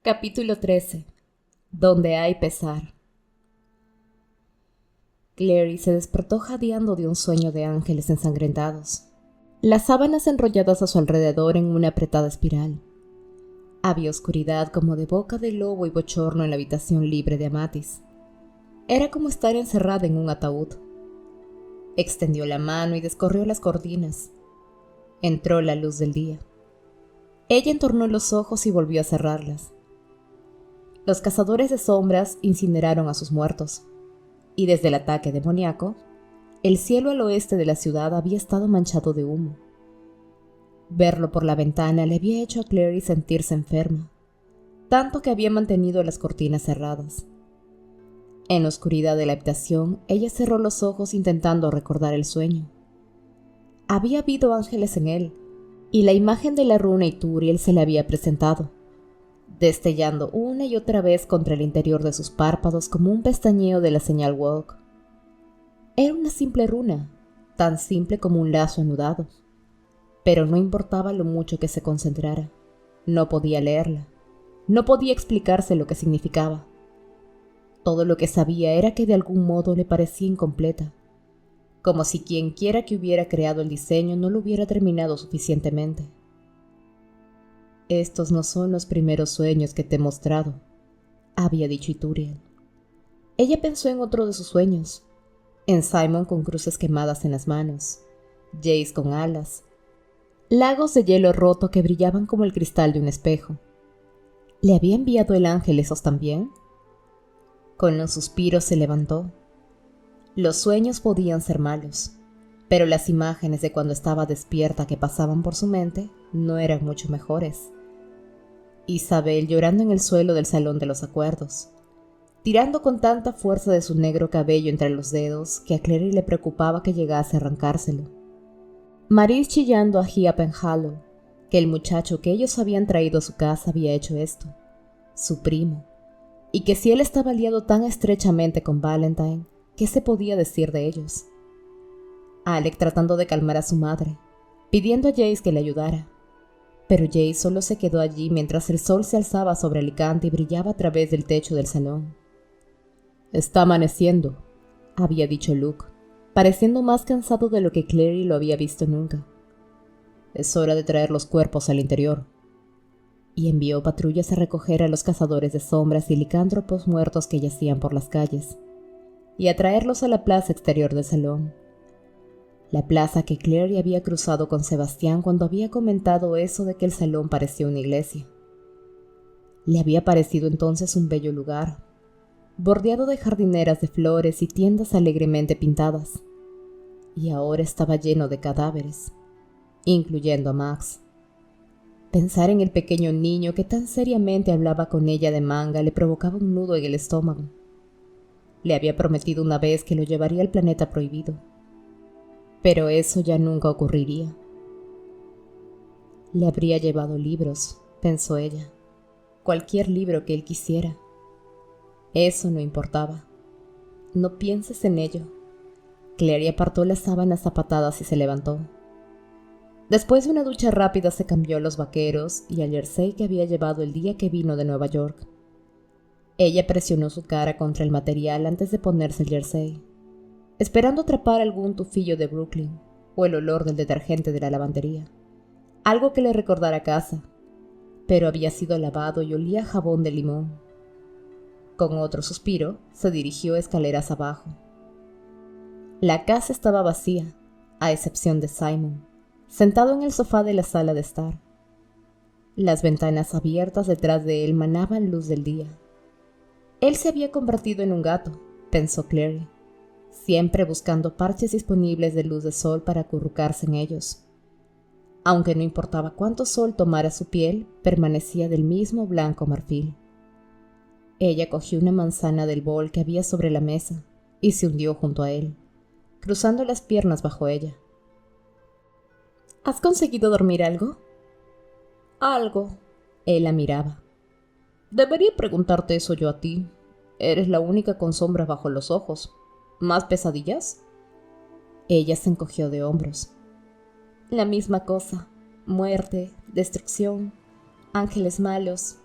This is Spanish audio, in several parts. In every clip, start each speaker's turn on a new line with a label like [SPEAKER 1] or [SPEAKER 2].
[SPEAKER 1] Capítulo 13. Donde hay pesar. Clary se despertó jadeando de un sueño de ángeles ensangrentados, las sábanas enrolladas a su alrededor en una apretada espiral. Había oscuridad como de boca de lobo y bochorno en la habitación libre de Amatis. Era como estar encerrada en un ataúd. Extendió la mano y descorrió las cortinas. Entró la luz del día. Ella entornó los ojos y volvió a cerrarlas. Los cazadores de sombras incineraron a sus muertos, y desde el ataque demoníaco, el cielo al oeste de la ciudad había estado manchado de humo. Verlo por la ventana le había hecho a Clary sentirse enferma, tanto que había mantenido las cortinas cerradas. En la oscuridad de la habitación, ella cerró los ojos intentando recordar el sueño. Había habido ángeles en él, y la imagen de la runa Ituriel se le había presentado, destellando una y otra vez contra el interior de sus párpados como un pestañeo de la señal Walk. Era una simple runa, tan simple como un lazo anudado, pero no importaba lo mucho que se concentrara. No podía leerla, no podía explicarse lo que significaba. Todo lo que sabía era que de algún modo le parecía incompleta, como si quien quiera que hubiera creado el diseño no lo hubiera terminado suficientemente. «Estos no son los primeros sueños que te he mostrado», había dicho Ituriel. Ella pensó en otro de sus sueños, en Simon con cruces quemadas en las manos, Jace con alas, lagos de hielo roto que brillaban como el cristal de un espejo. ¿Le había enviado el ángel esos también? Con un suspiro se levantó. Los sueños podían ser malos, pero las imágenes de cuando estaba despierta que pasaban por su mente no eran mucho mejores. Isabel llorando en el suelo del salón de los acuerdos, tirando con tanta fuerza de su negro cabello entre los dedos que a Clary le preocupaba que llegase a arrancárselo. Maris chillando a Hia Penhallow, que el muchacho que ellos habían traído a su casa había hecho esto, su primo, y que si él estaba aliado tan estrechamente con Valentine, ¿qué se podía decir de ellos? Alec tratando de calmar a su madre, pidiendo a Jace que le ayudara. Pero Jace solo se quedó allí mientras el sol se alzaba sobre Alicante y brillaba a través del techo del salón. «Está amaneciendo», había dicho Luke, pareciendo más cansado de lo que Clary lo había visto nunca. «Es hora de traer los cuerpos al interior». Y envió patrullas a recoger a los cazadores de sombras y licántropos muertos que yacían por las calles, y a traerlos a la plaza exterior del salón. La plaza que Clary había cruzado con Sebastián cuando había comentado eso de que el salón parecía una iglesia. Le había parecido entonces un bello lugar, bordeado de jardineras de flores y tiendas alegremente pintadas, y ahora estaba lleno de cadáveres, incluyendo a Max. Pensar en el pequeño niño que tan seriamente hablaba con ella de manga le provocaba un nudo en el estómago. Le había prometido una vez que lo llevaría al planeta prohibido, pero eso ya nunca ocurriría. Le habría llevado libros, pensó ella, cualquier libro que él quisiera. Eso no importaba. No pienses en ello. Clary apartó las sábanas a patadas y se levantó. Después de una ducha rápida se cambió los vaqueros y el jersey que había llevado el día que vino de Nueva York. Ella presionó su cara contra el material antes de ponerse el jersey, esperando atrapar algún tufillo de Brooklyn o el olor del detergente de la lavandería, algo que le recordara casa, pero había sido lavado y olía a jabón de limón. Con otro suspiro, se dirigió escaleras abajo. La casa estaba vacía, a excepción de Simon, sentado en el sofá de la sala de estar. Las ventanas abiertas detrás de él manaban luz del día. Él se había convertido en un gato, pensó Clary, siempre buscando parches disponibles de luz de sol para acurrucarse en ellos. Aunque no importaba cuánto sol tomara su piel, permanecía del mismo blanco marfil. Ella cogió una manzana del bol que había sobre la mesa y se hundió junto a él, cruzando las piernas bajo ella. «¿Has conseguido dormir algo?» «Algo». Él la miraba. «Debería preguntarte eso yo a ti. Eres la única con sombras bajo los ojos. ¿Más pesadillas?» Ella se encogió de hombros. «La misma cosa. Muerte, destrucción, ángeles malos».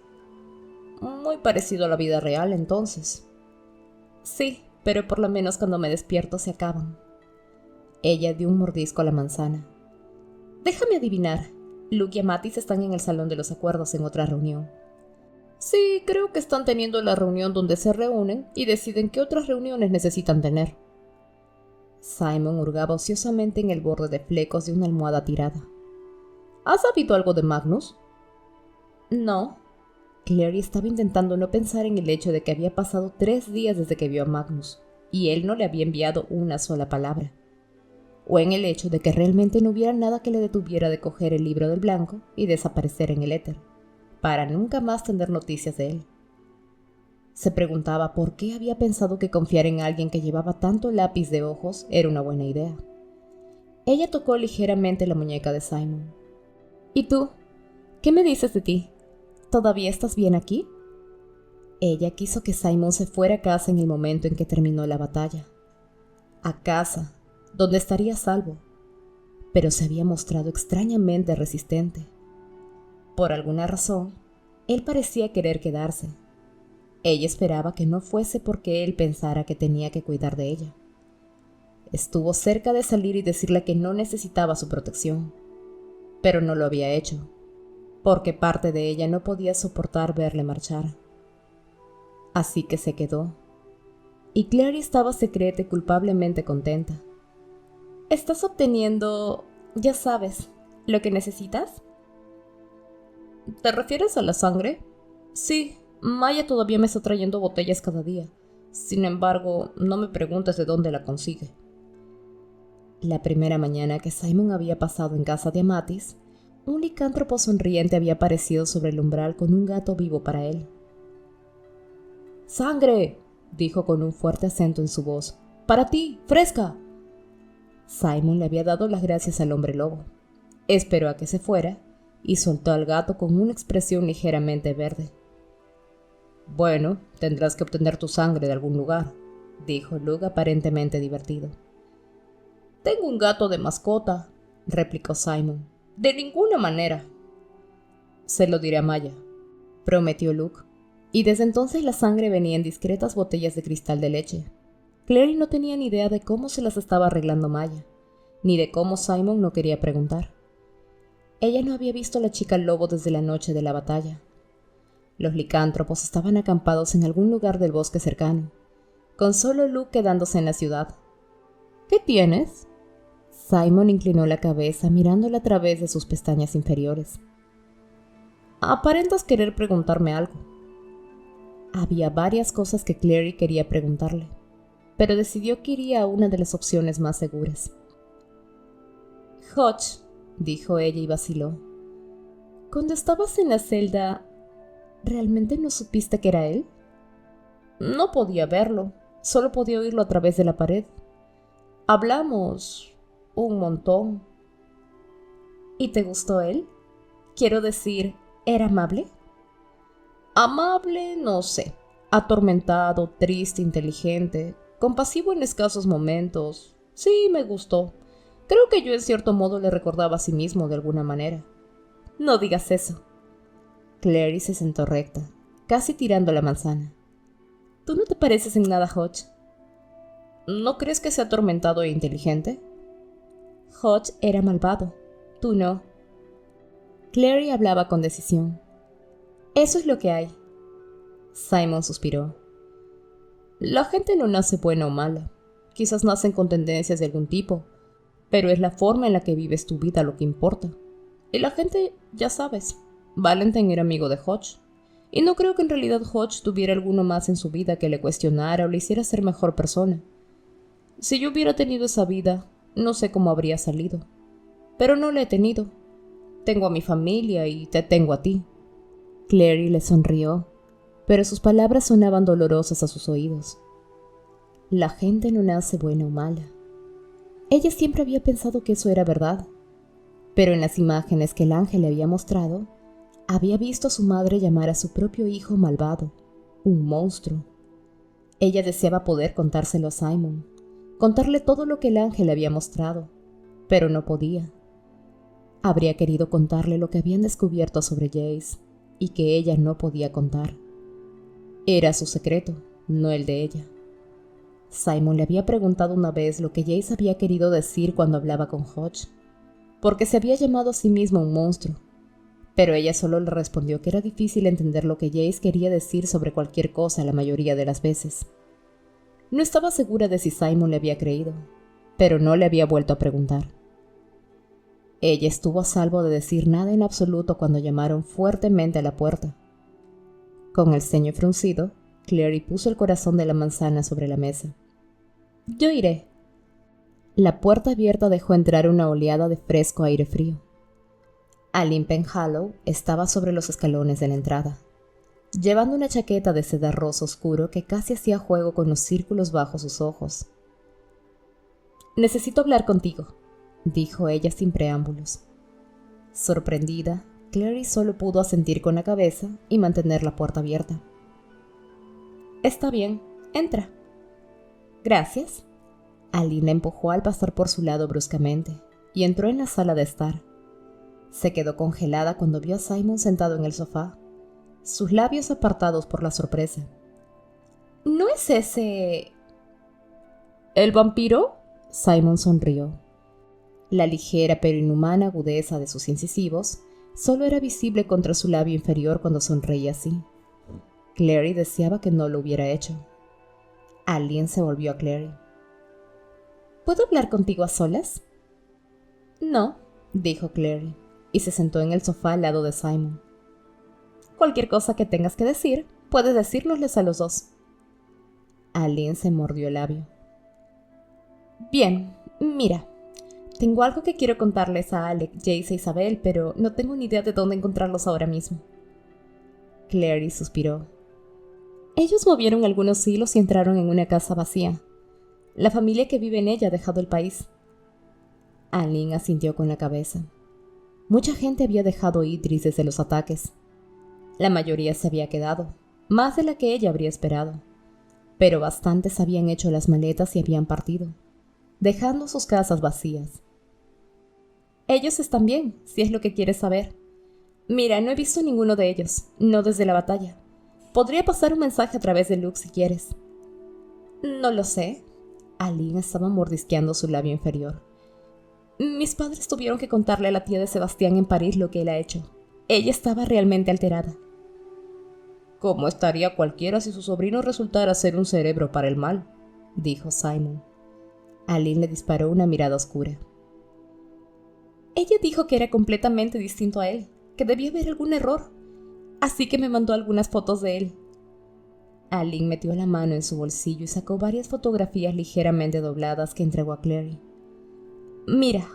[SPEAKER 1] Muy parecido a la vida real, entonces. Sí, pero por lo menos cuando me despierto se acaban. Ella dio un mordisco a la manzana. Déjame adivinar. Luke y Amatis están en el salón de los acuerdos en otra reunión. Sí, creo que están teniendo la reunión donde se reúnen y deciden qué otras reuniones necesitan tener. Simon hurgaba ociosamente en el borde de flecos de una almohada tirada. ¿Has sabido algo de Magnus? No. Clary estaba intentando no pensar en el hecho de que había pasado 3 días desde que vio a Magnus, y él no le había enviado una sola palabra. O en el hecho de que realmente no hubiera nada que le detuviera de coger el libro del blanco y desaparecer en el éter, para nunca más tener noticias de él. Se preguntaba por qué había pensado que confiar en alguien que llevaba tanto lápiz de ojos era una buena idea. Ella tocó ligeramente la muñeca de Simon. ¿Y tú? ¿Qué me dices de ti? ¿Todavía estás bien aquí? Ella quiso que Simon se fuera a casa en el momento en que terminó la batalla. A casa, donde estaría a salvo, pero se había mostrado extrañamente resistente. Por alguna razón, él parecía querer quedarse. Ella esperaba que no fuese porque él pensara que tenía que cuidar de ella. Estuvo cerca de salir y decirle que no necesitaba su protección, pero no lo había hecho, porque parte de ella no podía soportar verle marchar. Así que se quedó, y Clary estaba secreta y culpablemente contenta. ¿Estás obteniendo, ya sabes, lo que necesitas? ¿Te refieres a la sangre? Sí, Maya todavía me está trayendo botellas cada día. Sin embargo, no me preguntes de dónde la consigue. La primera mañana que Simon había pasado en casa de Amatis, un licántropo sonriente había aparecido sobre el umbral con un gato vivo para él. ¡Sangre!, dijo con un fuerte acento en su voz. ¡Para ti, fresca! Simon le había dado las gracias al hombre lobo. Esperó a que se fuera y soltó al gato con una expresión ligeramente verde. Bueno, tendrás que obtener tu sangre de algún lugar, dijo Luke aparentemente divertido. Tengo un gato de mascota, replicó Simon. De ninguna manera. Se lo diré a Maya, prometió Luke, y desde entonces la sangre venía en discretas botellas de cristal de leche. Clary no tenía ni idea de cómo se las estaba arreglando Maya, ni de cómo Simon no quería preguntar. Ella no había visto a la chica lobo desde la noche de la batalla. Los licántropos estaban acampados en algún lugar del bosque cercano, con solo Luke quedándose en la ciudad. ¿Qué tienes? Simon inclinó la cabeza mirándola a través de sus pestañas inferiores. Aparentas querer preguntarme algo. Había varias cosas que Clary quería preguntarle, pero decidió que iría a una de las opciones más seguras. Hodge, dijo ella y vaciló. Cuando estabas en la celda, ¿realmente no supiste que era él? No podía verlo, solo podía oírlo a través de la pared. Hablamos un montón. ¿Y te gustó él? Quiero decir, ¿era amable? Amable, no sé. Atormentado, triste, inteligente, compasivo en escasos momentos. Sí, me gustó. Creo que yo en cierto modo le recordaba a sí mismo de alguna manera. No digas eso. Clary se sentó recta, casi tirando la manzana. ¿Tú no te pareces en nada a Hodge? ¿No crees que sea atormentado e inteligente? Hodge era malvado, tú no. Clary hablaba con decisión. Eso es lo que hay. Simon suspiró. La gente no nace buena o mala. Quizás nacen con tendencias de algún tipo, pero es la forma en la que vives tu vida lo que importa. Y la gente, ya sabes, Valentine era amigo de Hodge, y no creo que en realidad Hodge tuviera alguno más en su vida que le cuestionara o le hiciera ser mejor persona. Si yo hubiera tenido esa vida, no sé cómo habría salido. Pero no la he tenido. Tengo a mi familia y te tengo a ti. Clary le sonrió, pero sus palabras sonaban dolorosas a sus oídos. La gente no nace buena o mala. Ella siempre había pensado que eso era verdad, pero en las imágenes que el ángel le había mostrado, había visto a su madre llamar a su propio hijo malvado, un monstruo. Ella deseaba poder contárselo a Simon, contarle todo lo que el ángel le había mostrado, pero no podía. Habría querido contarle lo que habían descubierto sobre Jace y que ella no podía contar. Era su secreto, no el de ella. Simon le había preguntado una vez lo que Jace había querido decir cuando hablaba con Hodge, porque se había llamado a sí mismo un monstruo, pero ella solo le respondió que era difícil entender lo que Jace quería decir sobre cualquier cosa la mayoría de las veces. No estaba segura de si Simon le había creído, pero no le había vuelto a preguntar. Ella estuvo a salvo de decir nada en absoluto cuando llamaron fuertemente a la puerta. Con el ceño fruncido, Clary puso el corazón de la manzana sobre la mesa. «Yo iré». La puerta abierta dejó entrar una oleada de fresco aire frío. Aline Penhallow estaba sobre los escalones de la entrada, llevando una chaqueta de seda rosa oscuro que casi hacía juego con los círculos bajo sus ojos. «Necesito hablar contigo», dijo ella sin preámbulos. Sorprendida, Clary solo pudo asentir con la cabeza y mantener la puerta abierta. «Está bien, entra». «Gracias». Aline la empujó al pasar por su lado bruscamente y entró en la sala de estar. Se quedó congelada cuando vio a Simon sentado en el sofá, sus labios apartados por la sorpresa. «¿No es ese...?» «¿El vampiro?» Simon sonrió. La ligera pero inhumana agudeza de sus incisivos solo era visible contra su labio inferior cuando sonreía así. Clary deseaba que no lo hubiera hecho. Aline se volvió a Clary. «¿Puedo hablar contigo a solas?» «No», dijo Clary, y se sentó en el sofá al lado de Simon. «Cualquier cosa que tengas que decir, puedes decírnosles a los dos». Aline se mordió el labio. «Bien, mira, tengo algo que quiero contarles a Alec, Jace e Isabel, pero no tengo ni idea de dónde encontrarlos ahora mismo». Clary suspiró. «Ellos movieron algunos hilos y entraron en una casa vacía. La familia que vive en ella ha dejado el país». Aline asintió con la cabeza. Mucha gente había dejado Idris desde los ataques. La mayoría se había quedado, más de la que ella habría esperado, pero bastantes habían hecho las maletas y habían partido, dejando sus casas vacías. «Ellos están bien, si es lo que quieres saber. Mira, no he visto ninguno de ellos, no desde la batalla. Podría pasar un mensaje a través de Luke si quieres». «No lo sé». Aline estaba mordisqueando su labio inferior. «Mis padres tuvieron que contarle a la tía de Sebastián en París lo que él ha hecho. Ella estaba realmente alterada». «¿Cómo estaría cualquiera si su sobrino resultara ser un cerebro para el mal?», dijo Simon. Aline le disparó una mirada oscura. «Ella dijo que era completamente distinto a él, que debía haber algún error. Así que me mandó algunas fotos de él». Aline metió la mano en su bolsillo y sacó varias fotografías ligeramente dobladas que entregó a Clary. «Mira».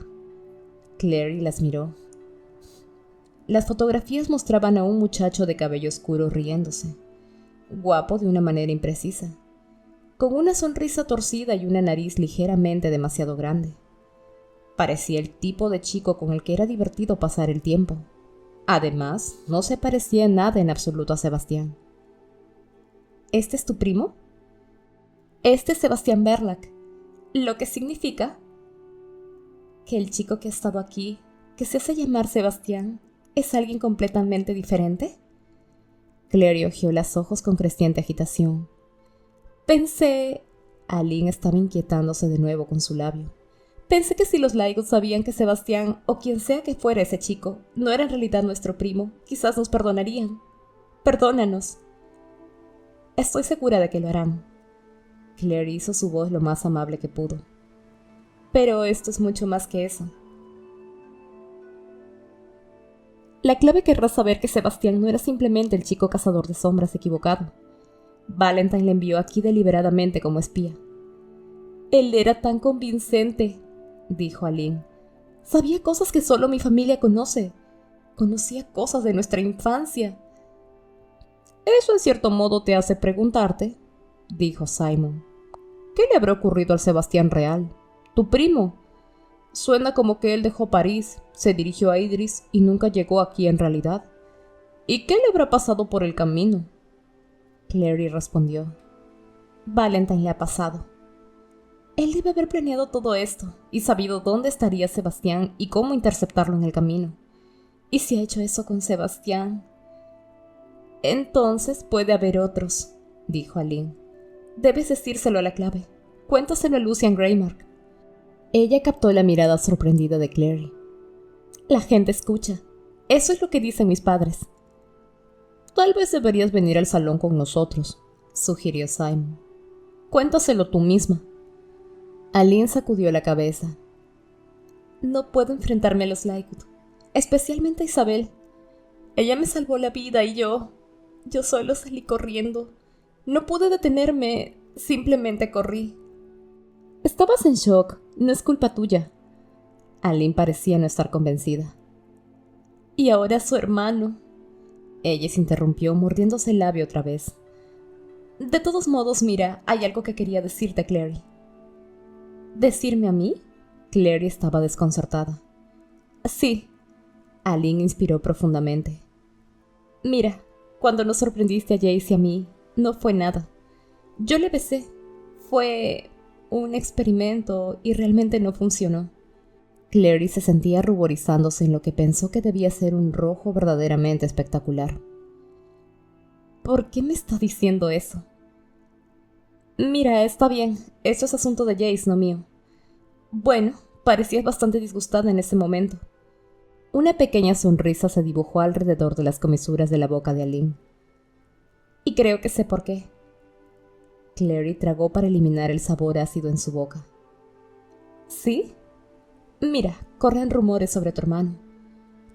[SPEAKER 1] Clary las miró. Las fotografías mostraban a un muchacho de cabello oscuro riéndose, guapo de una manera imprecisa, con una sonrisa torcida y una nariz ligeramente demasiado grande. Parecía el tipo de chico con el que era divertido pasar el tiempo. Además, no se parecía en nada en absoluto a Sebastián. «¿Este es tu primo?» «Este es Sebastián Verlac, lo que significa que el chico que ha estado aquí, que se hace llamar Sebastián, ¿es alguien completamente diferente?» Clary hojeó los ojos con creciente agitación. «Pensé...» Aline estaba inquietándose de nuevo con su labio. «Pensé que si los laigos sabían que Sebastián, o quien sea que fuera ese chico, no era en realidad nuestro primo, quizás nos perdonarían. Perdónanos». «Estoy segura de que lo harán». Clary hizo su voz lo más amable que pudo. «Pero esto es mucho más que eso. La clave querrá saber que Sebastián no era simplemente el chico cazador de sombras equivocado. Valentine le envió aquí deliberadamente como espía». «Él era tan convincente», dijo Aline. «Sabía cosas que solo mi familia conoce. Conocía cosas de nuestra infancia». «Eso en cierto modo te hace preguntarte», dijo Simon. «¿Qué le habrá ocurrido al Sebastián real? Tu primo. Suena como que él dejó París, se dirigió a Idris y nunca llegó aquí en realidad. ¿Y qué le habrá pasado por el camino?» Clary respondió. «Valentine le ha pasado. Él debe haber planeado todo esto y sabido dónde estaría Sebastián y cómo interceptarlo en el camino. Y si ha hecho eso con Sebastián, entonces puede haber otros. dijo Aline. Debes decírselo a la clave. Cuéntaselo a Lucian Greymark. Ella captó la mirada sorprendida de Clary. La gente escucha. Eso es lo que dicen mis padres. Tal vez deberías venir al salón con nosotros, sugirió Simon. Cuéntaselo tú misma. Aline sacudió la cabeza. No puedo enfrentarme a los Lightwood, especialmente a Isabel. Ella me salvó la vida y yo solo salí corriendo. No pude detenerme, simplemente corrí. Estabas en shock, no es culpa tuya. Aline parecía no estar convencida. Y ahora su hermano. Ella se interrumpió mordiéndose el labio otra vez. De todos modos, mira, hay algo que quería decirte, Clary. ¿Decirme a mí? Clary estaba desconcertada. Sí. Aline inspiró profundamente. Mira, cuando nos sorprendiste a Jace y a mí, no fue nada. Yo le besé. Fue un experimento y realmente no funcionó. Clary se sentía ruborizándose en lo que pensó que debía ser un rojo verdaderamente espectacular. ¿Por qué me está diciendo eso? Mira, está bien. Eso es asunto de Jace, no mío. Bueno, parecías bastante disgustada en ese momento. Una pequeña sonrisa se dibujó alrededor de las comisuras de la boca de Aline. Y creo que sé por qué. Clary tragó para eliminar el sabor ácido en su boca. ¿Sí? Mira, corren rumores sobre tu hermano.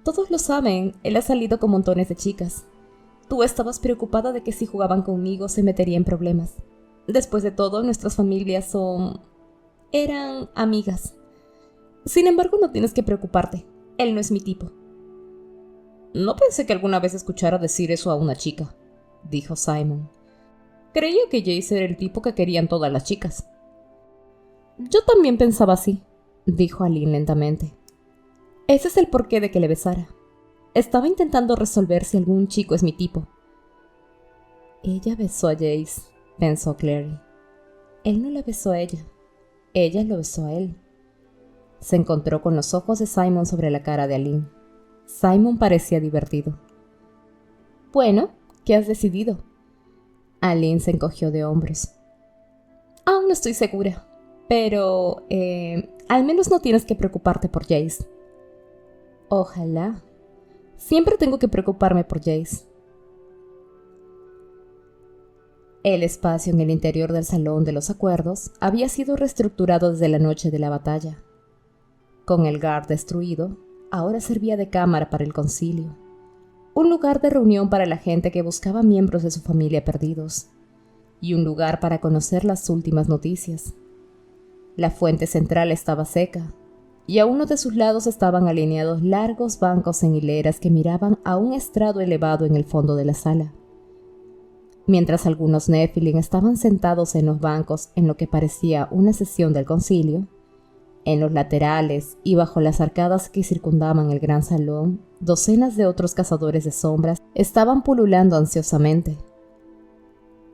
[SPEAKER 1] Todos lo saben, él ha salido con montones de chicas. Tú estabas preocupada de que si jugaban conmigo se metería en problemas. Después de todo, nuestras familias eran amigas. Sin embargo, no tienes que preocuparte. Él no es mi tipo. No pensé que alguna vez escuchara decir eso a una chica, dijo Simon. Creía que Jace era el tipo que querían todas las chicas. Yo también pensaba así, dijo Aline lentamente. Ese es el porqué de que le besara. Estaba intentando resolver si algún chico es mi tipo. Ella besó a Jace, pensó Clary. Él no la besó a ella lo besó a él. Se encontró con los ojos de Simon sobre la cara de Aline. Simon parecía divertido. Bueno, ¿qué has decidido? Aline se encogió de hombros. Aún no estoy segura, pero al menos no tienes que preocuparte por Jace. Ojalá. Siempre tengo que preocuparme por Jace. El espacio en el interior del salón de los acuerdos había sido reestructurado desde la noche de la batalla. Con el Guard destruido, ahora servía de cámara para el concilio, un lugar de reunión para la gente que buscaba miembros de su familia perdidos, y un lugar para conocer las últimas noticias. La fuente central estaba seca, y a uno de sus lados estaban alineados largos bancos en hileras que miraban a un estrado elevado en el fondo de la sala. Mientras algunos Nephilim estaban sentados en los bancos en lo que parecía una sesión del concilio, en los laterales y bajo las arcadas que circundaban el gran salón, docenas de otros cazadores de sombras estaban pululando ansiosamente.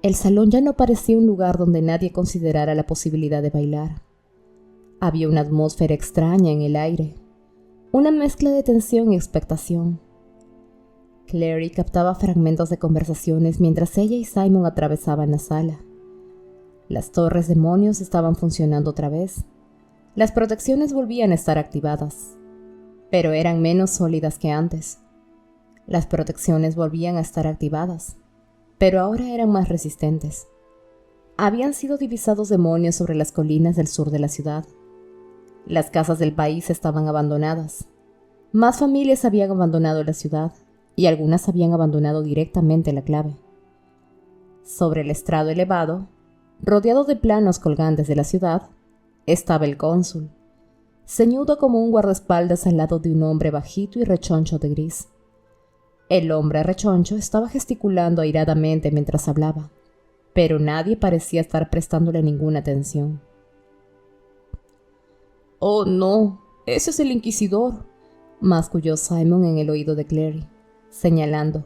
[SPEAKER 1] El salón ya no parecía un lugar donde nadie considerara la posibilidad de bailar. Había una atmósfera extraña en el aire, una mezcla de tensión y expectación. Clary captaba fragmentos de conversaciones mientras ella y Simon atravesaban la sala. Las torres demonios estaban funcionando otra vez. Las protecciones volvían a estar activadas, pero eran menos sólidas que antes. Las protecciones volvían a estar activadas, pero ahora eran más resistentes. Habían sido divisados demonios sobre las colinas del sur de la ciudad. Las casas del país estaban abandonadas. Más familias habían abandonado la ciudad, y algunas habían abandonado directamente la clave. Sobre el estrado elevado, rodeado de planos colgantes de la ciudad, estaba el cónsul, ceñudo como un guardaespaldas al lado de un hombre bajito y rechoncho de gris. El hombre rechoncho estaba gesticulando airadamente mientras hablaba, pero nadie parecía estar prestándole ninguna atención. «Oh, no, ese es el inquisidor», masculló Simon en el oído de Clary, señalando.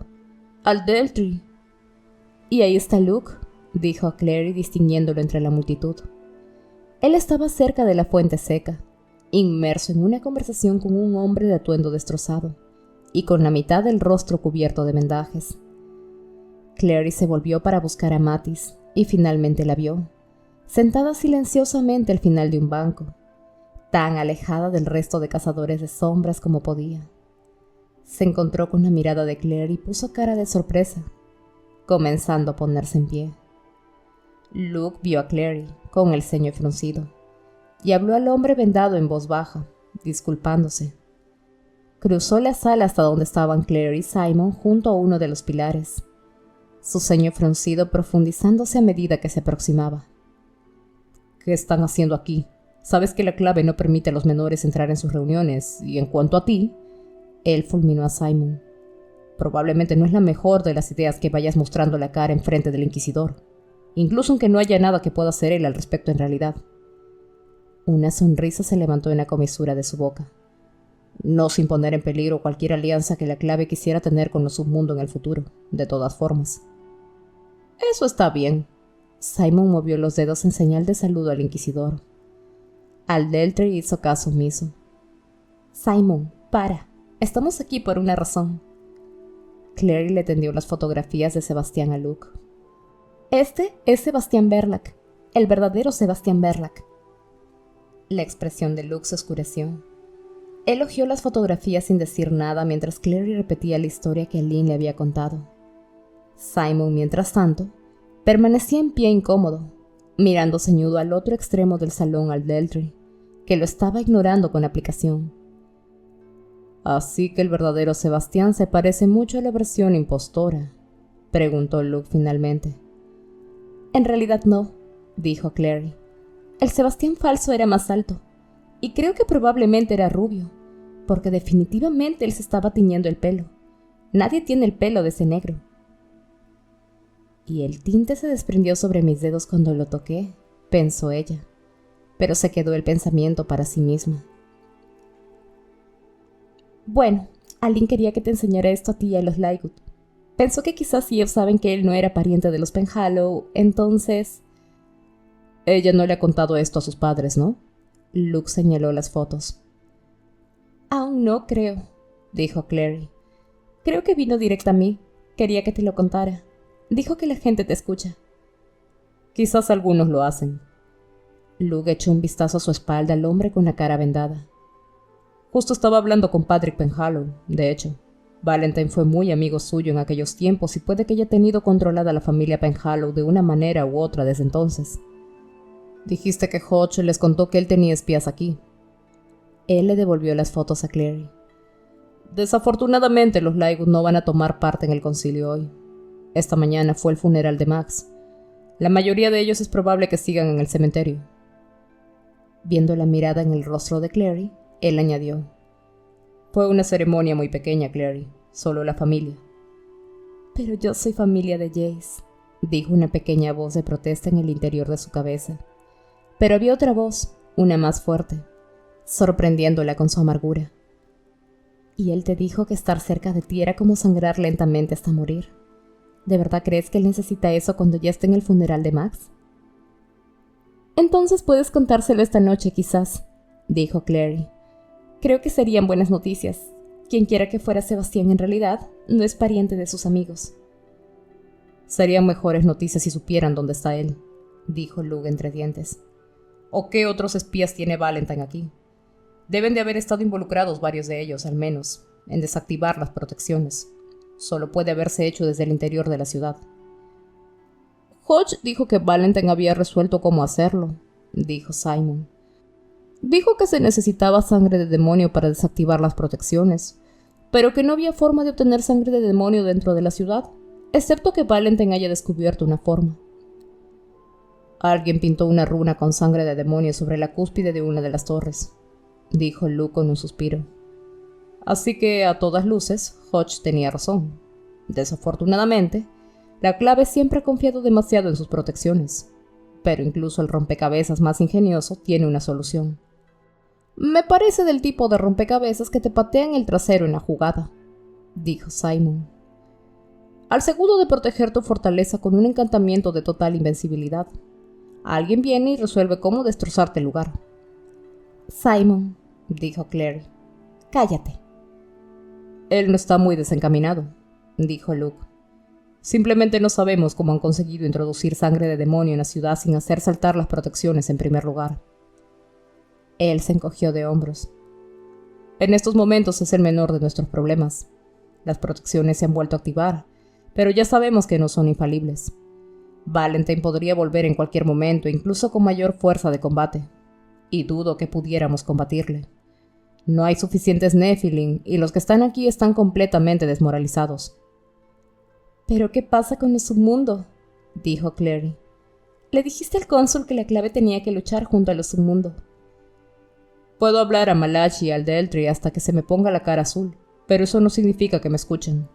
[SPEAKER 1] «Al Deltri». «Y ahí está Luke», dijo a Clary distinguiéndolo entre la multitud. Él estaba cerca de la fuente seca, inmerso en una conversación con un hombre de atuendo destrozado, y con la mitad del rostro cubierto de vendajes. Clary se volvió para buscar a Mattis y finalmente la vio, sentada silenciosamente al final de un banco, tan alejada del resto de cazadores de sombras como podía. Se encontró con la mirada de Claire y puso cara de sorpresa, comenzando a ponerse en pie. Luke vio a Clary con el ceño fruncido y habló al hombre vendado en voz baja, disculpándose. Cruzó la sala hasta donde estaban Claire y Simon junto a uno de los pilares, su ceño fruncido profundizándose a medida que se aproximaba. ¿Qué están haciendo aquí? Sabes que la clave no permite a los menores entrar en sus reuniones, y en cuanto a ti, él fulminó a Simon. Probablemente no es la mejor de las ideas que vayas mostrando la cara en frente del Inquisidor, incluso aunque no haya nada que pueda hacer él al respecto en realidad. Una sonrisa se levantó en la comisura de su boca. No sin poner en peligro cualquier alianza que la clave quisiera tener con los submundo en el futuro, de todas formas. Eso está bien. Simon movió los dedos en señal de saludo al Inquisidor. Aldeltri hizo caso omiso. Simon, para. Estamos aquí por una razón. Clary le tendió las fotografías de Sebastián a Luke. Este es Sebastián Verlac, el verdadero Sebastián Verlac. La expresión de Luke se oscureció. Él hojeó las fotografías sin decir nada mientras Clary repetía la historia que Lynn le había contado. Simon, mientras tanto, permanecía en pie incómodo, mirando ceñudo al otro extremo del salón al Deltry, que lo estaba ignorando con aplicación. «¿Así que el verdadero Sebastián se parece mucho a la versión impostora?», preguntó Luke finalmente. «En realidad no», dijo Clary. «El Sebastián falso era más alto, y creo que probablemente era rubio, porque definitivamente él se estaba tiñendo el pelo. Nadie tiene el pelo de ese negro». «Y el tinte se desprendió sobre mis dedos cuando lo toqué», pensó ella, pero se quedó el pensamiento para sí misma. «Bueno, Aline quería que te enseñara esto a ti y a los Lygood. Pensó que quizás si ellos saben que él no era pariente de los Penhallow, entonces...» «Ella no le ha contado esto a sus padres, ¿no?», Luke señaló las fotos. «Aún no, creo», dijo Clary. «Creo que vino directo a mí. Quería que te lo contara. Dijo que la gente te escucha». «Quizás algunos lo hacen». Luke echó un vistazo a su espalda al hombre con la cara vendada. «Justo estaba hablando con Patrick Penhallow, de hecho. Valentine fue muy amigo suyo en aquellos tiempos y puede que haya tenido controlada a la familia Penhallow de una manera u otra desde entonces. Dijiste que Hodge les contó que él tenía espías aquí». Él le devolvió las fotos a Clary. «Desafortunadamente los Lygood no van a tomar parte en el concilio hoy. Esta mañana fue el funeral de Max. La mayoría de ellos es probable que sigan en el cementerio». Viendo la mirada en el rostro de Clary, él añadió: «Fue una ceremonia muy pequeña, Clary. Solo la familia». «Pero yo soy familia de Jace», dijo una pequeña voz de protesta en el interior de su cabeza. Pero había otra voz, una más fuerte, sorprendiéndola con su amargura. «¿Y él te dijo que estar cerca de ti era como sangrar lentamente hasta morir? ¿De verdad crees que él necesita eso cuando ya esté en el funeral de Max?» «Entonces puedes contárselo esta noche, quizás», dijo Clary. «Creo que serían buenas noticias. Quienquiera que fuera Sebastián en realidad, no es pariente de sus amigos». «Serían mejores noticias si supieran dónde está él», dijo Luke entre dientes. «¿O qué otros espías tiene Valentine aquí? Deben de haber estado involucrados varios de ellos, al menos, en desactivar las protecciones. Solo puede haberse hecho desde el interior de la ciudad». «Hodge dijo que Valentine había resuelto cómo hacerlo», dijo Simon. «Dijo que se necesitaba sangre de demonio para desactivar las protecciones, pero que no había forma de obtener sangre de demonio dentro de la ciudad, excepto que Valentine haya descubierto una forma». «Alguien pintó una runa con sangre de demonio sobre la cúspide de una de las torres», dijo Luke con un suspiro. «Así que, a todas luces, Hodge tenía razón. Desafortunadamente, la clave siempre ha confiado demasiado en sus protecciones, pero incluso el rompecabezas más ingenioso tiene una solución». «Me parece del tipo de rompecabezas que te patean el trasero en la jugada», dijo Simon. «Al seguro de proteger tu fortaleza con un encantamiento de total invencibilidad. Alguien viene y resuelve cómo destrozarte el lugar». «Simon», dijo Clary, «cállate». «Él no está muy desencaminado», dijo Luke. Simplemente no sabemos cómo han conseguido introducir sangre de demonio en la ciudad sin hacer saltar las protecciones en primer lugar. Él se encogió de hombros. En estos momentos es el menor de nuestros problemas. Las protecciones se han vuelto a activar, pero ya sabemos que no son infalibles. Valentine podría volver en cualquier momento, incluso con mayor fuerza de combate, y dudo que pudiéramos combatirle. No hay suficientes Nephilim, y los que están aquí están completamente desmoralizados. ¿Pero qué pasa con el submundo?, dijo Clary. Le dijiste al cónsul que la clave tenía que luchar junto a los submundo. Puedo hablar a Malachi y al Deltri hasta que se me ponga la cara azul, pero eso no significa que me escuchen,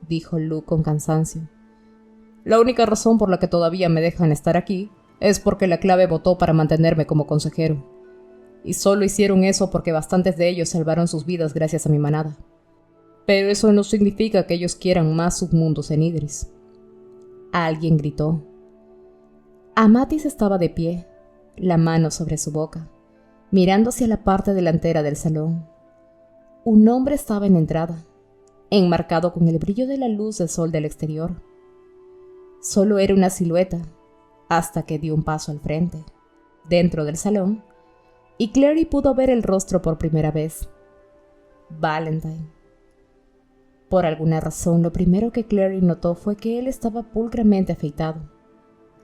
[SPEAKER 1] dijo Luke con cansancio. La única razón por la que todavía me dejan estar aquí es porque la clave votó para mantenerme como consejero. Y solo hicieron eso porque bastantes de ellos salvaron sus vidas gracias a mi manada. Pero eso no significa que ellos quieran más submundos en Idris. Alguien gritó. Amatis estaba de pie, la mano sobre su boca, mirando hacia la parte delantera del salón. Un hombre estaba en la entrada, enmarcado con el brillo de la luz del sol del exterior. Solo era una silueta, hasta que dio un paso al frente, dentro del salón, y Clary pudo ver el rostro por primera vez. Valentine. Por alguna razón, lo primero que Clary notó fue que él estaba pulcramente afeitado.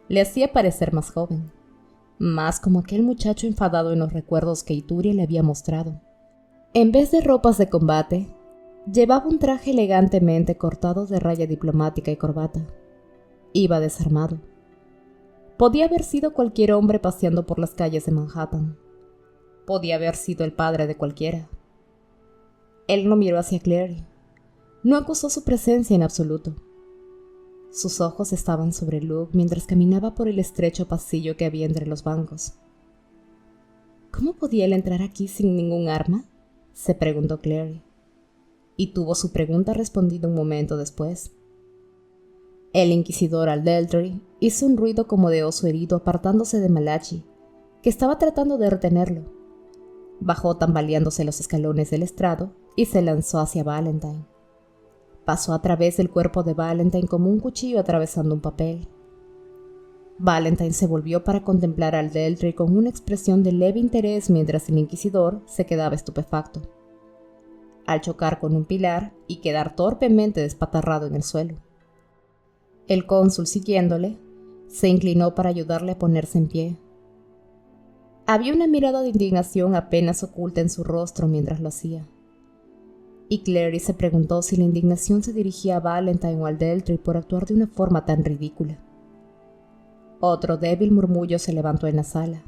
[SPEAKER 1] Le hacía parecer más joven, más como aquel muchacho enfadado en los recuerdos que Ituria le había mostrado. En vez de ropas de combate, llevaba un traje elegantemente cortado de raya diplomática y corbata. Iba desarmado. Podía haber sido cualquier hombre paseando por las calles de Manhattan. Podía haber sido el padre de cualquiera. Él no miró hacia Clary. No acusó su presencia en absoluto. Sus ojos estaban sobre Luke mientras caminaba por el estrecho pasillo que había entre los bancos. ¿Cómo podía él entrar aquí sin ningún arma?, se preguntó Clary. Y tuvo su pregunta respondida un momento después. El inquisidor Aldeldry hizo un ruido como de oso herido apartándose de Malachi, que estaba tratando de retenerlo. Bajó tambaleándose los escalones del estrado y se lanzó hacia Valentine. Pasó a través del cuerpo de Valentine como un cuchillo atravesando un papel. Valentine se volvió para contemplar al Deltri con una expresión de leve interés mientras el inquisidor se quedaba estupefacto, al chocar con un pilar y quedar torpemente despatarrado en el suelo. El cónsul, siguiéndole, se inclinó para ayudarle a ponerse en pie. Había una mirada de indignación apenas oculta en su rostro mientras lo hacía. Y Clary se preguntó si la indignación se dirigía a Valentine o al Deltri por actuar de una forma tan ridícula. Otro débil murmullo se levantó en la sala.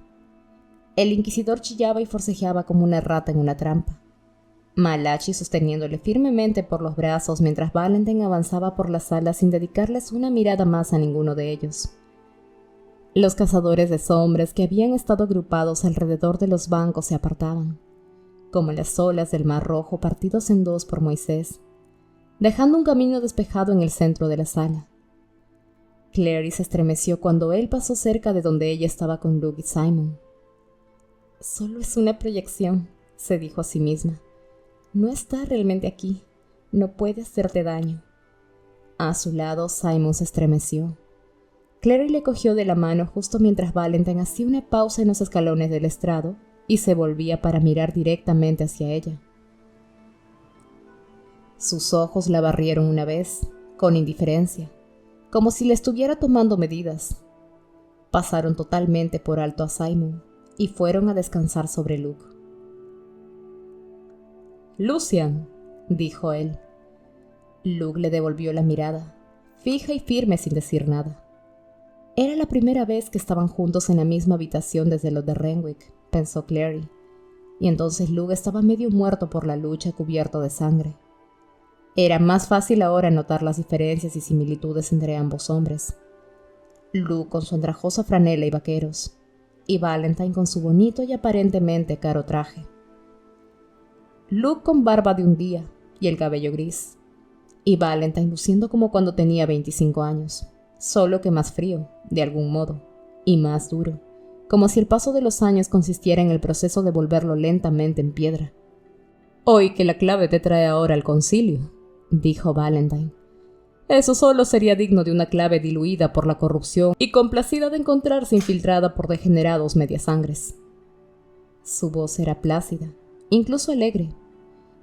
[SPEAKER 1] El inquisidor chillaba y forcejeaba como una rata en una trampa, Malachi sosteniéndole firmemente por los brazos mientras Valentine avanzaba por la sala sin dedicarles una mirada más a ninguno de ellos. Los cazadores de sombras que habían estado agrupados alrededor de los bancos se apartaban, como las olas del Mar Rojo partidos en dos por Moisés, dejando un camino despejado en el centro de la sala. Clary se estremeció cuando él pasó cerca de donde ella estaba con Luke y Simon. «Solo es una proyección», se dijo a sí misma. «No está realmente aquí. No puede hacerte daño». A su lado, Simon se estremeció. Clary le cogió de la mano justo mientras Valentine hacía una pausa en los escalones del estrado y se volvía para mirar directamente hacia ella. Sus ojos la barrieron una vez, con indiferencia, como si le estuviera tomando medidas. Pasaron totalmente por alto a Simon y fueron a descansar sobre Luke. «Lucian», dijo él. Luke le devolvió la mirada, fija y firme sin decir nada. Era la primera vez que estaban juntos en la misma habitación desde lo de Renwick, pensó Clary, y entonces Luke estaba medio muerto por la lucha cubierto de sangre. Era más fácil ahora notar las diferencias y similitudes entre ambos hombres. Luke con su andrajosa franela y vaqueros, y Valentine con su bonito y aparentemente caro traje. Luke con barba de un día y el cabello gris, y Valentine luciendo como cuando tenía 25 años, solo que más frío, de algún modo, y más duro, como si el paso de los años consistiera en el proceso de volverlo lentamente en piedra. «Oí que la clave te trae ahora al concilio», dijo Valentine. Eso solo sería digno de una clave diluida por la corrupción y complacida de encontrarse infiltrada por degenerados mediasangres. Su voz era plácida, incluso alegre,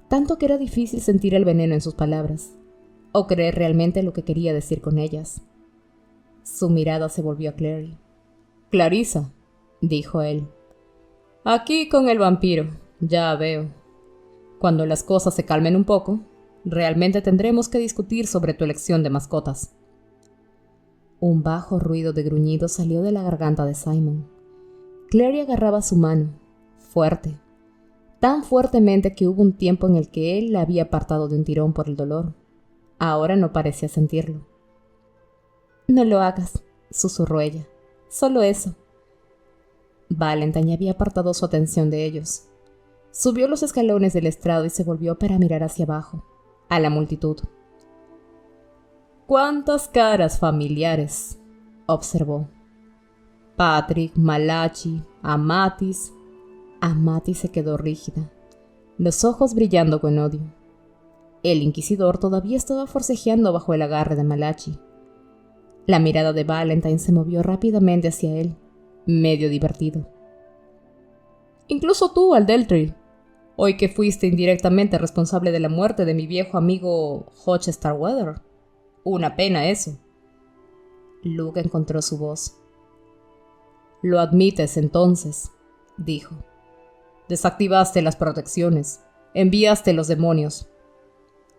[SPEAKER 1] tanto que era difícil sentir el veneno en sus palabras, o creer realmente lo que quería decir con ellas. Su mirada se volvió a Clary. «Clarissa», dijo él. «Aquí con el vampiro, ya veo. Cuando las cosas se calmen un poco, realmente tendremos que discutir sobre tu elección de mascotas». Un bajo ruido de gruñido salió de la garganta de Simon. Clary agarraba su mano, fuerte, tan fuertemente que hubo un tiempo en el que él la había apartado de un tirón por el dolor. Ahora no parecía sentirlo. «No lo hagas», susurró ella. «Solo eso». Valentine había apartado su atención de ellos. Subió los escalones del estrado y se volvió para mirar hacia abajo, a la multitud. «¿Cuántas caras familiares?», observó. «Patrick, Malachi, Amatis». Amatis se quedó rígida, los ojos brillando con odio. El inquisidor todavía estaba forcejeando bajo el agarre de Malachi. La mirada de Valentine se movió rápidamente hacia él, medio divertido. «Incluso tú, Aldeltry, hoy que fuiste indirectamente responsable de la muerte de mi viejo amigo Hotch Starweather. Una pena eso». Luke encontró su voz. «Lo admites entonces», dijo. «Desactivaste las protecciones, enviaste los demonios».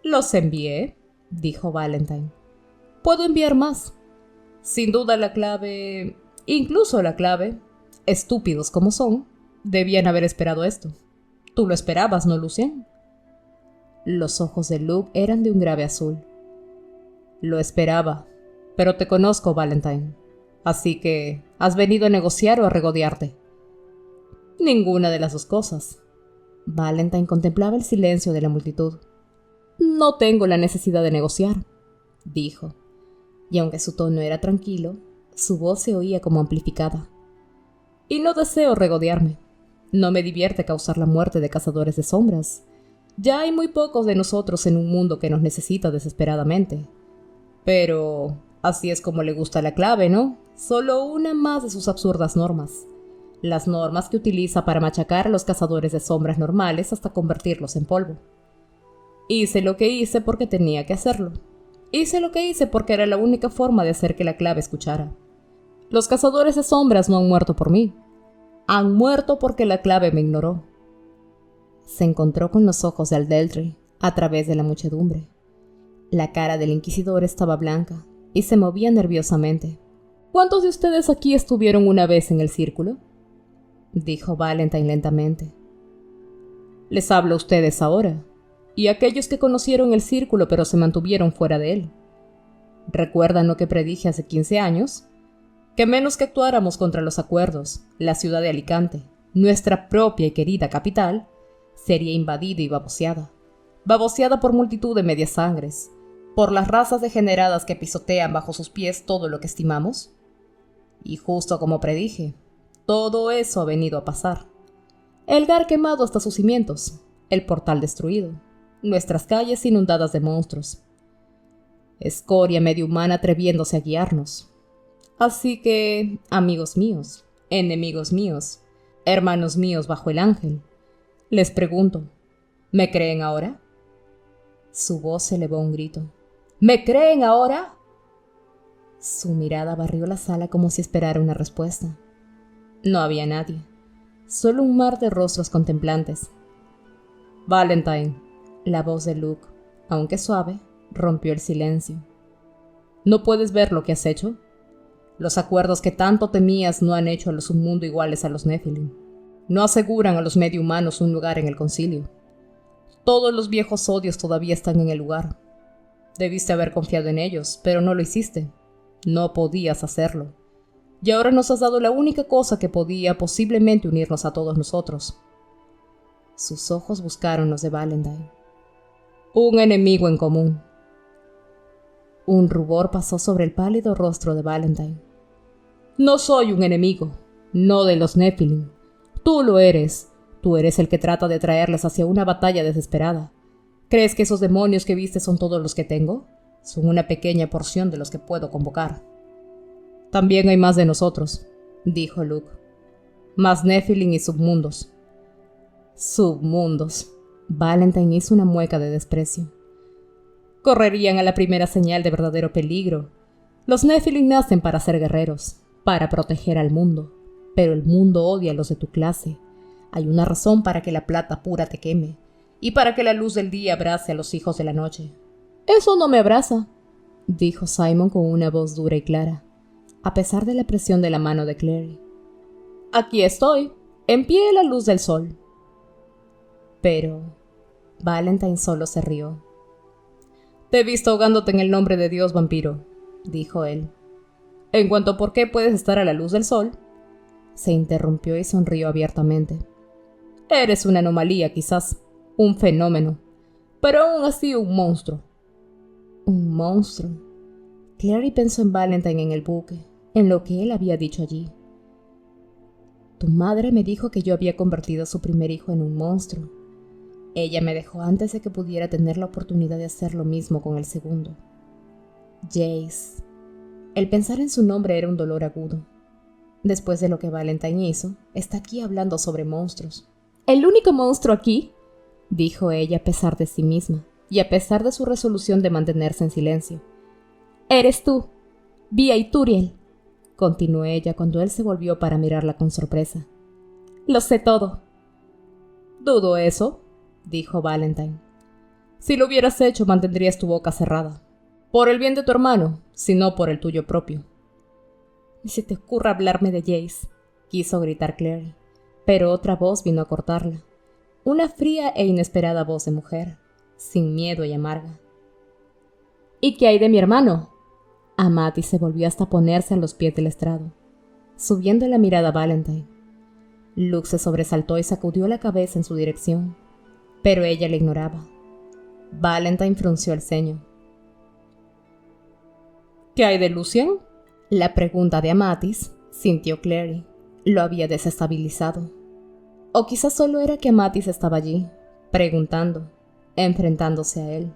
[SPEAKER 1] «Los envié», dijo Valentine. «Puedo enviar más. Sin duda la clave, incluso la clave, estúpidos como son, debían haber esperado esto. Tú lo esperabas, ¿no, Lucien?». Los ojos de Luke eran de un grave azul. «Lo esperaba, pero te conozco, Valentine. Así que, ¿has venido a negociar o a regodearte?». «Ninguna de las dos cosas». Valentine contemplaba el silencio de la multitud. «No tengo la necesidad de negociar», dijo, y aunque su tono era tranquilo, su voz se oía como amplificada. «Y no deseo regodearme. No me divierte causar la muerte de cazadores de sombras. Ya hay muy pocos de nosotros en un mundo que nos necesita desesperadamente. Pero así es como le gusta la clave, ¿no? Solo una más de sus absurdas normas. Las normas que utiliza para machacar a los cazadores de sombras normales hasta convertirlos en polvo. Hice lo que hice porque tenía que hacerlo. Hice lo que hice porque era la única forma de hacer que la clave escuchara. Los cazadores de sombras no han muerto por mí. Han muerto porque la clave me ignoró». Se encontró con los ojos de Aldeltry a través de la muchedumbre. La cara del inquisidor estaba blanca y se movía nerviosamente. «¿Cuántos de ustedes aquí estuvieron una vez en el círculo?», dijo Valentine lentamente. «Les hablo a ustedes ahora, y a aquellos que conocieron el círculo pero se mantuvieron fuera de él. ¿Recuerdan lo que predije hace 15 años? Que menos que actuáramos contra los acuerdos, la ciudad de Alicante, nuestra propia y querida capital, sería invadida y baboseada por multitud de mediasangres, por las razas degeneradas que pisotean bajo sus pies todo lo que estimamos. Y justo como predije, todo eso ha venido a pasar. El Gar quemado hasta sus cimientos, el portal destruido, nuestras calles inundadas de monstruos. Escoria medio humana atreviéndose a guiarnos. Así que, amigos míos, enemigos míos, hermanos míos bajo el ángel, les pregunto, ¿me creen ahora?». Su voz se elevó a un grito. «¿Me creen ahora?». Su mirada barrió la sala como si esperara una respuesta. No había nadie, solo un mar de rostros contemplantes. «Valentine», la voz de Luke, aunque suave, rompió el silencio. «¿No puedes ver lo que has hecho? Los acuerdos que tanto temías no han hecho a los submundo iguales a los Nephilim. No aseguran a los medio humanos un lugar en el concilio. Todos los viejos odios todavía están en el lugar. Debiste haber confiado en ellos, pero no lo hiciste. No podías hacerlo. Y ahora nos has dado la única cosa que podía posiblemente unirnos a todos nosotros». Sus ojos buscaron los de Valentine. «Un enemigo en común». Un rubor pasó sobre el pálido rostro de Valentine. «No soy un enemigo, no de los Nephilim. Tú lo eres. Tú eres el que trata de traerles hacia una batalla desesperada. ¿Crees que esos demonios que viste son todos los que tengo? Son una pequeña porción de los que puedo convocar. También hay más de nosotros, dijo Luke. Más Nephilim y submundos. Submundos. Valentine hizo una mueca de desprecio. Correrían a la primera señal de verdadero peligro. Los Nephilim nacen para ser guerreros, para proteger al mundo, pero el mundo odia a los de tu clase. Hay una razón para que la plata pura te queme, y para que la luz del día abrace a los hijos de la noche. Eso no me abraza, dijo Simon con una voz dura y clara, a pesar de la presión de la mano de Clary. Aquí estoy, en pie a la luz del sol. Pero Valentine solo se rió. Te he visto ahogándote en el nombre de Dios, vampiro, dijo él. En cuanto a por qué puedes estar a la luz del sol, se interrumpió y sonrió abiertamente. Eres una anomalía, quizás, un fenómeno, pero aún así un monstruo. Un monstruo. Clary pensó en Valentine en el buque, en lo que él había dicho allí. Tu madre me dijo que yo había convertido a su primer hijo en un monstruo. Ella me dejó antes de que pudiera tener la oportunidad de hacer lo mismo con el segundo. Jace. El pensar en su nombre era un dolor agudo. Después de lo que Valentine hizo, está aquí hablando sobre monstruos. ¿El único monstruo aquí?, dijo ella a pesar de sí misma, y a pesar de su resolución de mantenerse en silencio. Eres tú, Via y Turiel, continuó ella cuando él se volvió para mirarla con sorpresa. Lo sé todo. Dudo eso, dijo Valentine. Si lo hubieras hecho, mantendrías tu boca cerrada. Por el bien de tu hermano, si no por el tuyo propio. Ni se te ocurra hablarme de Jace, quiso gritar Clary, pero otra voz vino a cortarla. Una fría e inesperada voz de mujer, sin miedo y amarga. ¿Y qué hay de mi hermano? Amati se volvió hasta ponerse a los pies del estrado, subiendo la mirada a Valentine. Luke se sobresaltó y sacudió la cabeza en su dirección, pero ella le ignoraba. Valentine frunció el ceño. ¿Qué hay de Lucien? La pregunta de Amatis, sintió Clary, lo había desestabilizado. O quizás solo era que Amatis estaba allí, preguntando, enfrentándose a él.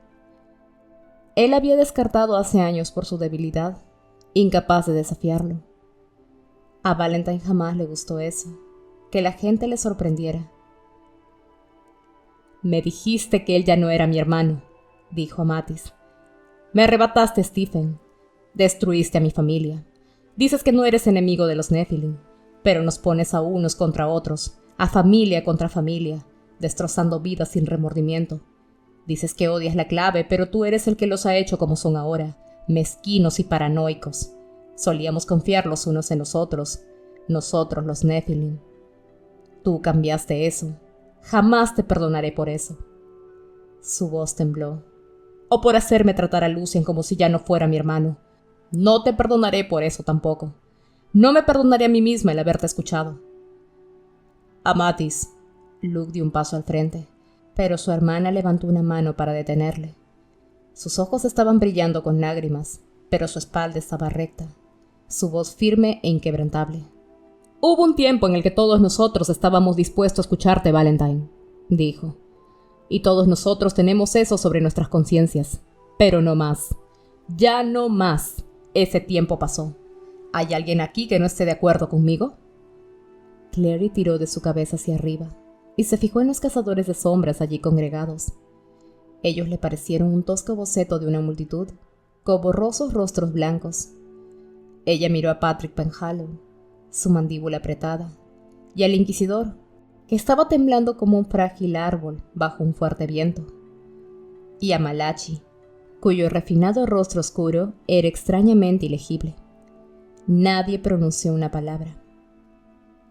[SPEAKER 1] Él había descartado hace años por su debilidad, incapaz de desafiarlo. A Valentine jamás le gustó eso, que la gente le sorprendiera. Me dijiste que él ya no era mi hermano, dijo Amatis. Me arrebataste, Stephen. Destruiste a mi familia. Dices que no eres enemigo de los Nephilim, pero nos pones a unos contra otros, a familia contra familia, destrozando vidas sin remordimiento. Dices que odias la clave, pero tú eres el que los ha hecho como son ahora, mezquinos y paranoicos. Solíamos confiar los unos en los otros, nosotros los Nephilim. Tú cambiaste eso. Jamás te perdonaré por eso. Su voz tembló. O por hacerme tratar a Lucien como si ya no fuera mi hermano. No te perdonaré por eso tampoco. No me perdonaré a mí misma el haberte escuchado. Amatis. Luke dio un paso al frente, pero su hermana levantó una mano para detenerle. Sus ojos estaban brillando con lágrimas, pero su espalda estaba recta, su voz firme e inquebrantable. Hubo un tiempo en el que todos nosotros estábamos dispuestos a escucharte, Valentine, dijo. Y todos nosotros tenemos eso sobre nuestras conciencias. Pero no más. Ya no más. Ese tiempo pasó. ¿Hay alguien aquí que no esté de acuerdo conmigo? Clary tiró de su cabeza hacia arriba y se fijó en los cazadores de sombras allí congregados. Ellos le parecieron un tosco boceto de una multitud, con borrosos rostros blancos. Ella miró a Patrick Penhallow, su mandíbula apretada, y al inquisidor, que estaba temblando como un frágil árbol bajo un fuerte viento, y a Malachi, cuyo refinado rostro oscuro era extrañamente ilegible. Nadie pronunció una palabra.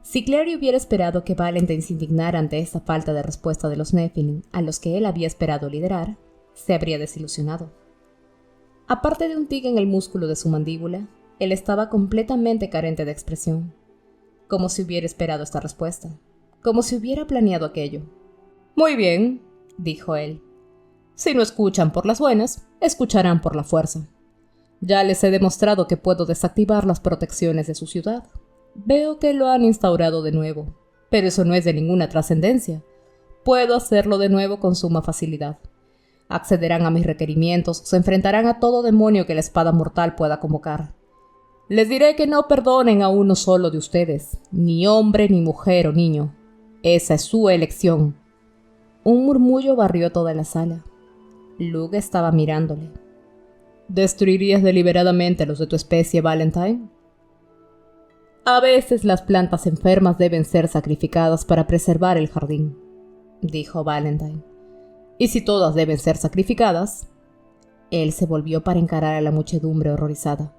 [SPEAKER 1] Si Clary hubiera esperado que Valentine se indignara ante esa falta de respuesta de los Nephilim a los que él había esperado liderar, se habría desilusionado. Aparte de un tic en el músculo de su mandíbula, él estaba completamente carente de expresión, como si hubiera esperado esta respuesta, como si hubiera planeado aquello. Muy bien, dijo él. Si no escuchan por las buenas, escucharán por la fuerza. Ya les he demostrado que puedo desactivar las protecciones de su ciudad. Veo que lo han instaurado de nuevo, pero eso no es de ninguna trascendencia. Puedo hacerlo de nuevo con suma facilidad. Accederán a mis requerimientos, se enfrentarán a todo demonio que la espada mortal pueda convocar. Les diré que no perdonen a uno solo de ustedes, ni hombre, ni mujer o niño. Esa es su elección. Un murmullo barrió toda la sala. Luke estaba mirándole. ¿Destruirías deliberadamente a los de tu especie, Valentine? A veces las plantas enfermas deben ser sacrificadas para preservar el jardín, dijo Valentine. Y si todas deben ser sacrificadas... Él se volvió para encarar a la muchedumbre horrorizada.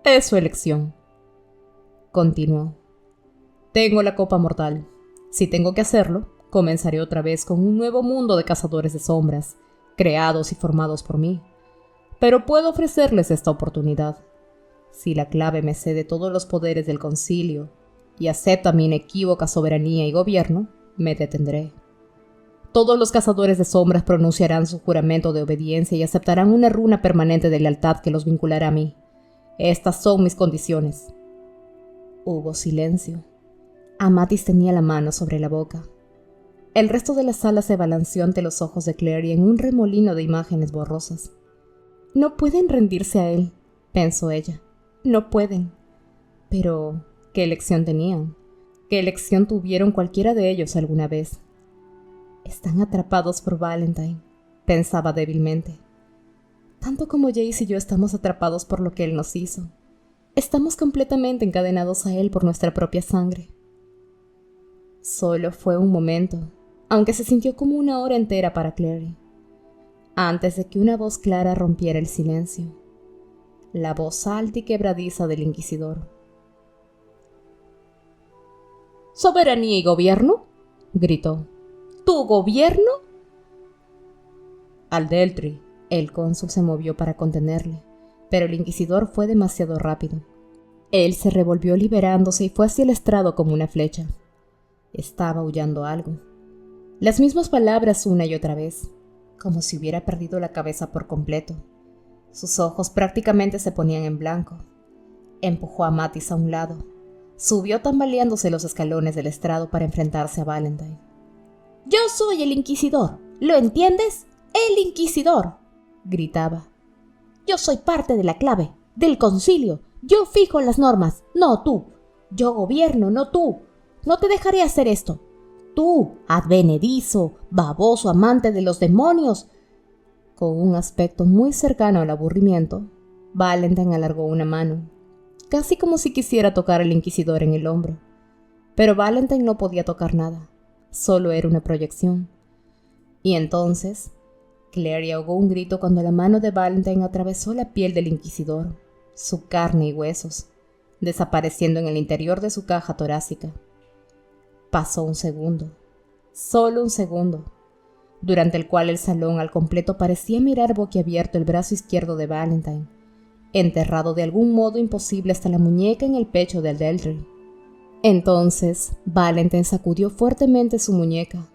[SPEAKER 1] Es su elección. Continuó. Tengo la copa mortal. Si tengo que hacerlo, comenzaré otra vez con un nuevo mundo de cazadores de sombras, creados y formados por mí. Pero puedo ofrecerles esta oportunidad. Si la clave me cede todos los poderes del concilio y acepta mi inequívoca soberanía y gobierno, me detendré. Todos los cazadores de sombras pronunciarán su juramento de obediencia y aceptarán una runa permanente de lealtad que los vinculará a mí. Estas son mis condiciones. Hubo silencio. Amatis tenía la mano sobre la boca. El resto de la sala se balanceó ante los ojos de Clary en un remolino de imágenes borrosas. No pueden rendirse a él, pensó ella. No pueden. Pero, ¿qué elección tenían? ¿Qué elección tuvieron cualquiera de ellos alguna vez? Están atrapados por Valentine, pensaba débilmente. Tanto como Jace y yo estamos atrapados por lo que él nos hizo. Estamos completamente encadenados a él por nuestra propia sangre. Solo fue un momento, aunque se sintió como una hora entera para Clary, antes de que una voz clara rompiera el silencio. La voz alta y quebradiza del Inquisidor. ¿Soberanía y gobierno?, gritó. ¿Tu gobierno? Aldeltri. El cónsul se movió para contenerle, pero el Inquisidor fue demasiado rápido. Él se revolvió liberándose y fue hacia el estrado como una flecha. Estaba aullando algo. Las mismas palabras una y otra vez, como si hubiera perdido la cabeza por completo. Sus ojos prácticamente se ponían en blanco. Empujó a Matis a un lado. Subió tambaleándose los escalones del estrado para enfrentarse a Valentine. «Yo soy el Inquisidor, ¿lo entiendes? ¡El Inquisidor!», gritaba. «Yo soy parte de la clave, del concilio. Yo fijo las normas, no tú. Yo gobierno, no tú. No te dejaré hacer esto. Tú, advenedizo, baboso amante de los demonios». Con un aspecto muy cercano al aburrimiento, Valentine alargó una mano, casi como si quisiera tocar al Inquisidor en el hombro. Pero Valentine no podía tocar nada. Solo era una proyección. Y entonces, Clary ahogó un grito cuando la mano de Valentine atravesó la piel del Inquisidor, su carne y huesos, desapareciendo en el interior de su caja torácica. Pasó un segundo, solo un segundo, durante el cual el salón al completo parecía mirar boquiabierto el brazo izquierdo de Valentine, enterrado de algún modo imposible hasta la muñeca en el pecho de Aldeltri. Entonces, Valentine sacudió fuertemente su muñeca,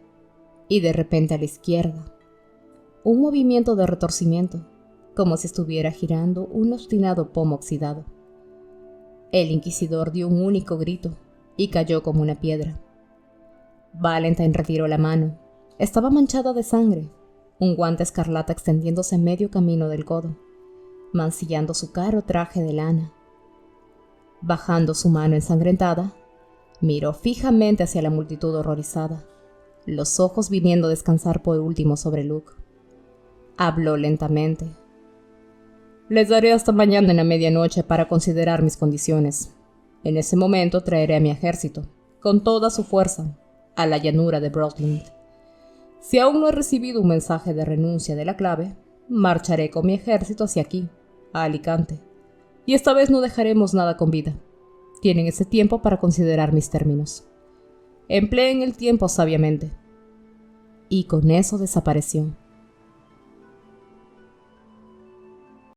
[SPEAKER 1] y de repente a la izquierda, un movimiento de retorcimiento, como si estuviera girando un obstinado pomo oxidado. El Inquisidor dio un único grito, y cayó como una piedra. Valentine retiró la mano. Estaba manchada de sangre, un guante escarlata extendiéndose medio camino del codo, mancillando su caro traje de lana. Bajando su mano ensangrentada, miró fijamente hacia la multitud horrorizada, los ojos viniendo a descansar por último sobre Luke. Habló lentamente. «Les daré hasta mañana en la medianoche para considerar mis condiciones. En ese momento traeré a mi ejército, con toda su fuerza, a la llanura de Brotlind. Si aún no he recibido un mensaje de renuncia de la clave, marcharé con mi ejército hacia aquí, a Alicante, y esta vez no dejaremos nada con vida. Tienen ese tiempo para considerar mis términos. Empleen el tiempo sabiamente». Y con eso desapareció.